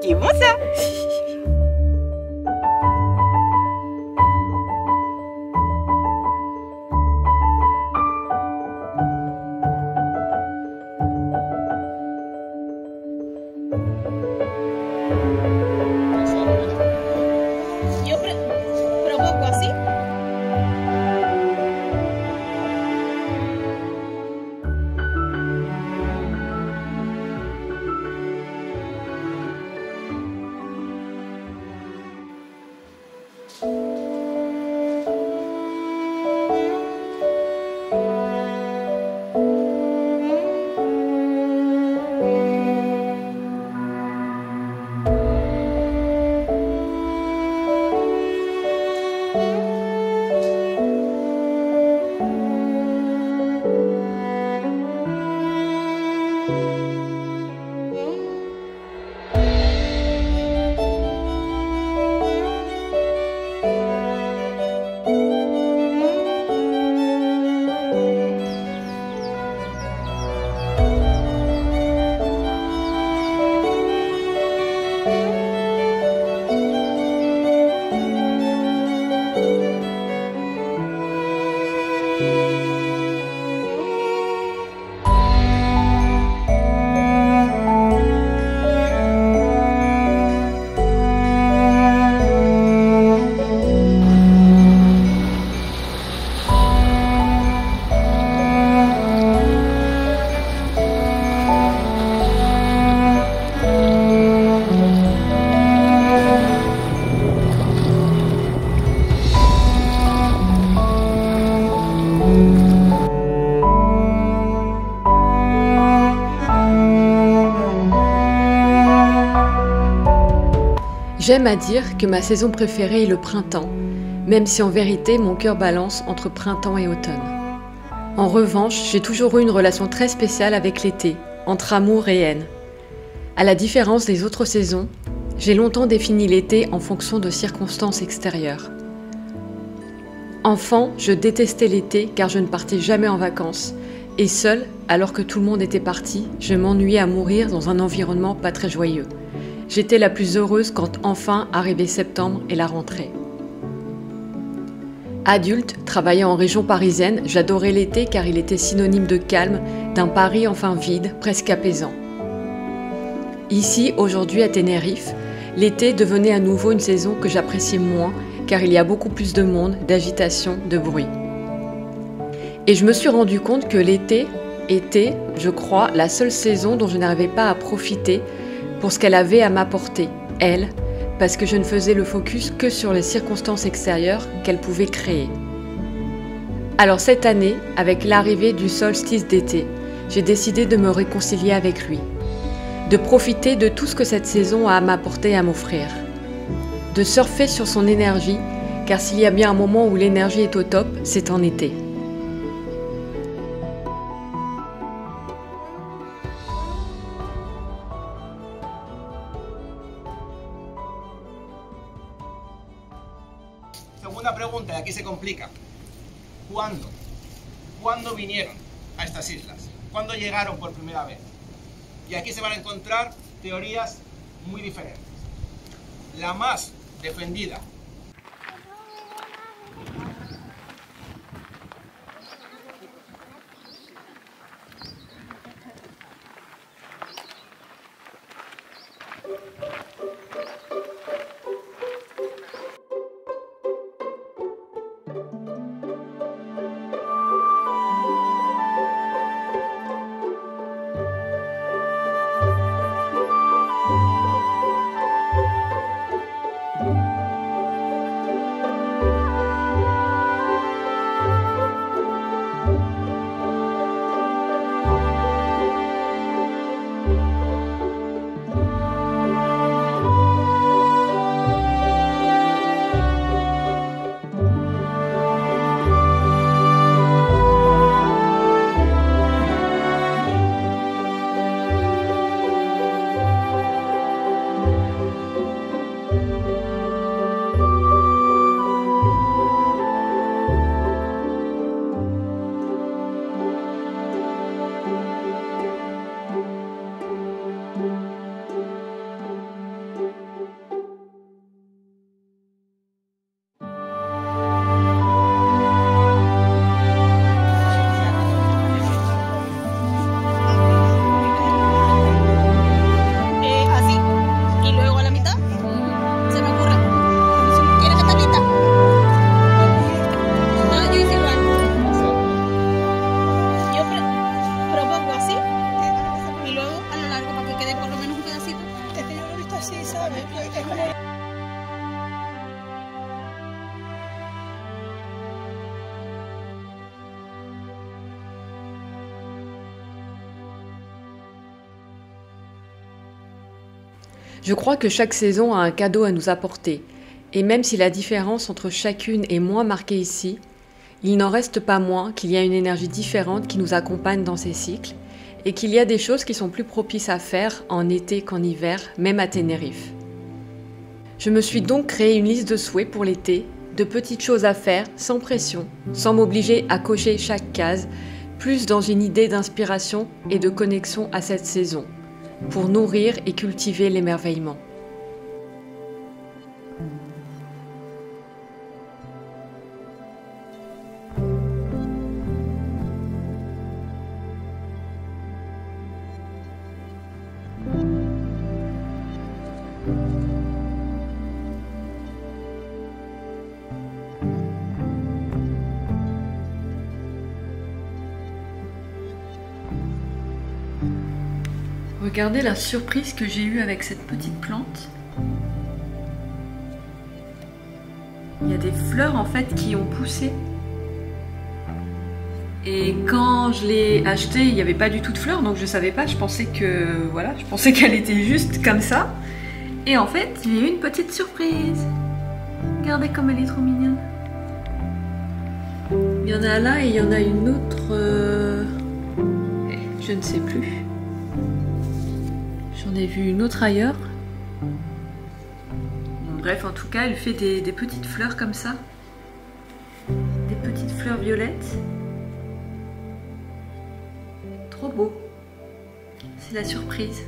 C'est bon ça. Yo provoco así. J'aime à dire que ma saison préférée est le printemps, même si en vérité mon cœur balance entre printemps et automne. En revanche, j'ai toujours eu une relation très spéciale avec l'été, entre amour et haine. À la différence des autres saisons, j'ai longtemps défini l'été en fonction de circonstances extérieures. Enfant, je détestais l'été car je ne partais jamais en vacances, et seule, alors que tout le monde était parti, je m'ennuyais à mourir dans un environnement pas très joyeux. J'étais la plus heureuse quand enfin arrivait septembre et la rentrée. Adulte, travaillant en région parisienne, j'adorais l'été car il était synonyme de calme, d'un Paris enfin vide, presque apaisant. Ici, aujourd'hui à Tenerife, l'été devenait à nouveau une saison que j'appréciais moins car il y a beaucoup plus de monde, d'agitation, de bruit. Et je me suis rendu compte que l'été était, je crois, la seule saison dont je n'arrivais pas à profiter pour ce qu'elle avait à m'apporter, elle, parce que je ne faisais le focus que sur les circonstances extérieures qu'elle pouvait créer. Alors cette année, avec l'arrivée du solstice d'été, j'ai décidé de me réconcilier avec lui, de profiter de tout ce que cette saison a à m'apporter et à m'offrir, de surfer sur son énergie, car s'il y a bien un moment où l'énergie est au top, c'est en été. Segunda pregunta, y aquí se complica. ¿Cuándo? ¿Cuándo vinieron a estas islas? ¿Cuándo llegaron por primera vez? Y aquí se van a encontrar teorías muy diferentes. La más defendida Je crois que chaque saison a un cadeau à nous apporter, et même si la différence entre chacune est moins marquée ici, il n'en reste pas moins qu'il y a une énergie différente qui nous accompagne dans ces cycles, et qu'il y a des choses qui sont plus propices à faire en été qu'en hiver, même à Tenerife. Je me suis donc créé une liste de souhaits pour l'été, de petites choses à faire, sans pression, sans m'obliger à cocher chaque case, plus dans une idée d'inspiration et de connexion à cette saison, pour nourrir et cultiver l'émerveillement. Regardez la surprise que j'ai eue avec cette petite plante. Il y a des fleurs en fait qui ont poussé. Et quand je l'ai achetée, il n'y avait pas du tout de fleurs, donc je savais pas, je pensais que voilà, je pensais qu'elle était juste comme ça. Et en fait, j'ai eu une petite surprise. Regardez comme elle est trop mignonne. Il y en a là et il y en a une autre. Je ne sais plus. J'en ai vu une autre ailleurs. Bon, bref, en tout cas, elle fait des petites fleurs comme ça. Des petites fleurs violettes. Trop beau. C'est la surprise.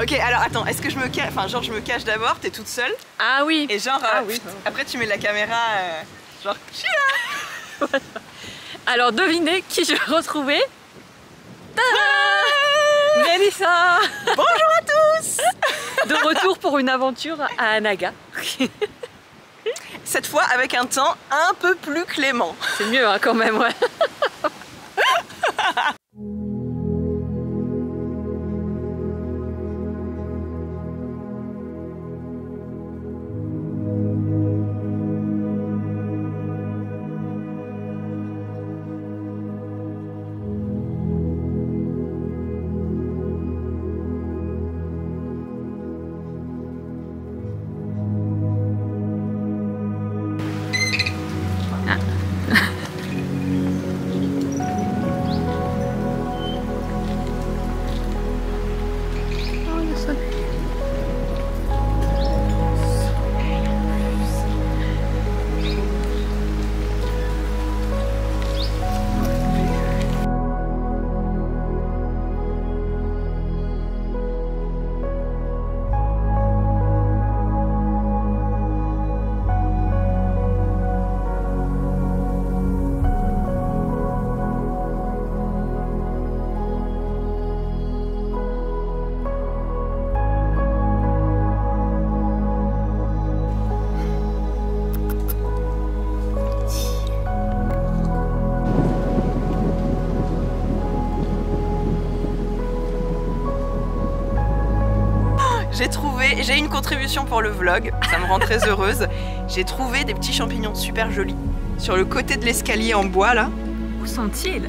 Ok, alors attends, est-ce que je me cache, enfin genre je me cache d'abord, t'es toute seule, Ah oui. et genre oui. après tu mets la caméra, genre je suis là. Alors devinez qui j'ai retrouvé. Mélissa. Bonjour à tous. De retour pour une aventure à Anaga. Cette fois avec un temps un peu plus clément. C'est mieux hein, quand même, ouais. J'ai une contribution pour le vlog, ça me rend très heureuse. J'ai trouvé des petits champignons super jolis sur le côté de l'escalier en bois là. Où sont-ils?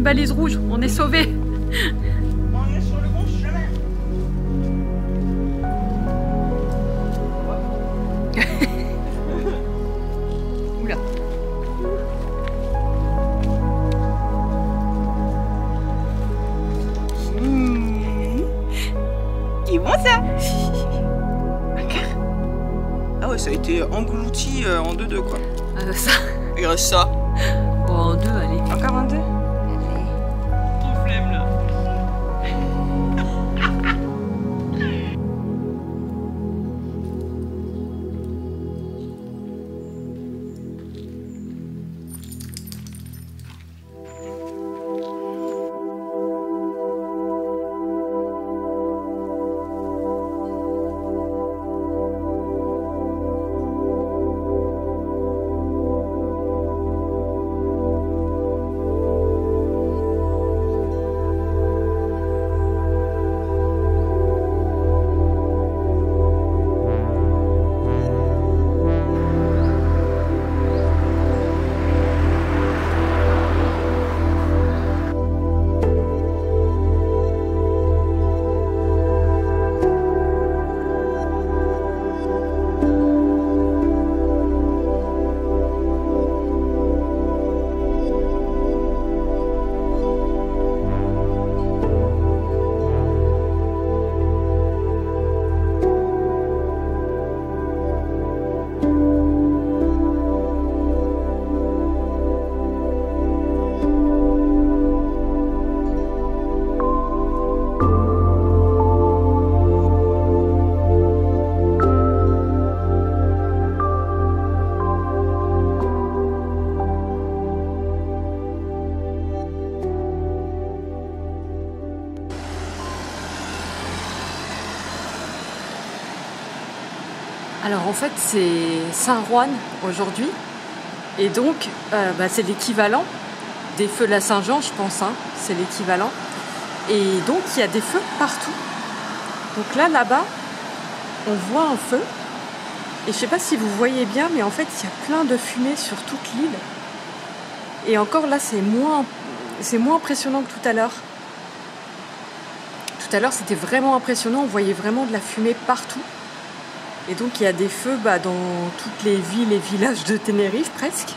balise rouge, on est sauvés. On est sur le bon chemin. Oula. C'est bon ça. Ah ouais, ça a été englouti en deux quoi. Ça. Il reste ça. Oh, en deux, allez. Encore en deux. Trop flemme là. Alors en fait c'est Saint-Juan aujourd'hui et donc c'est l'équivalent des feux de la Saint-Jean je pense, hein, c'est l'équivalent. Et donc il y a des feux partout. Donc là-bas on voit un feu et je sais pas si vous voyez bien mais en fait il y a plein de fumée sur toute l'île. Et encore là c'est moins impressionnant que tout à l'heure. Tout à l'heure c'était vraiment impressionnant, on voyait vraiment de la fumée partout. Et donc il y a des feux dans toutes les villes et villages de Tenerife presque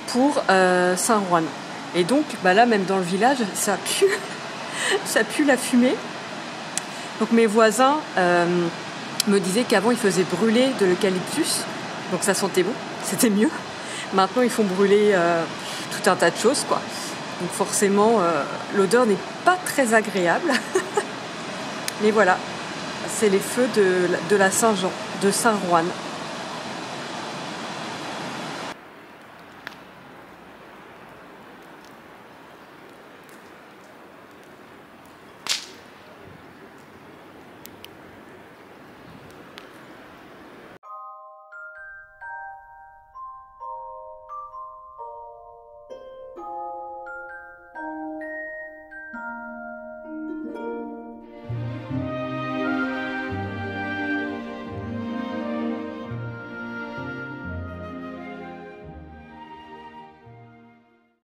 pour Saint-Juan. Et donc là même dans le village ça pue, ça pue la fumée. Donc mes voisins me disaient qu'avant ils faisaient brûler de l'eucalyptus, donc ça sentait bon, c'était mieux. Maintenant ils font brûler tout un tas de choses quoi. Donc forcément l'odeur n'est pas très agréable. Mais voilà. C'est les feux de la Saint-Jean, de Saint-Juan.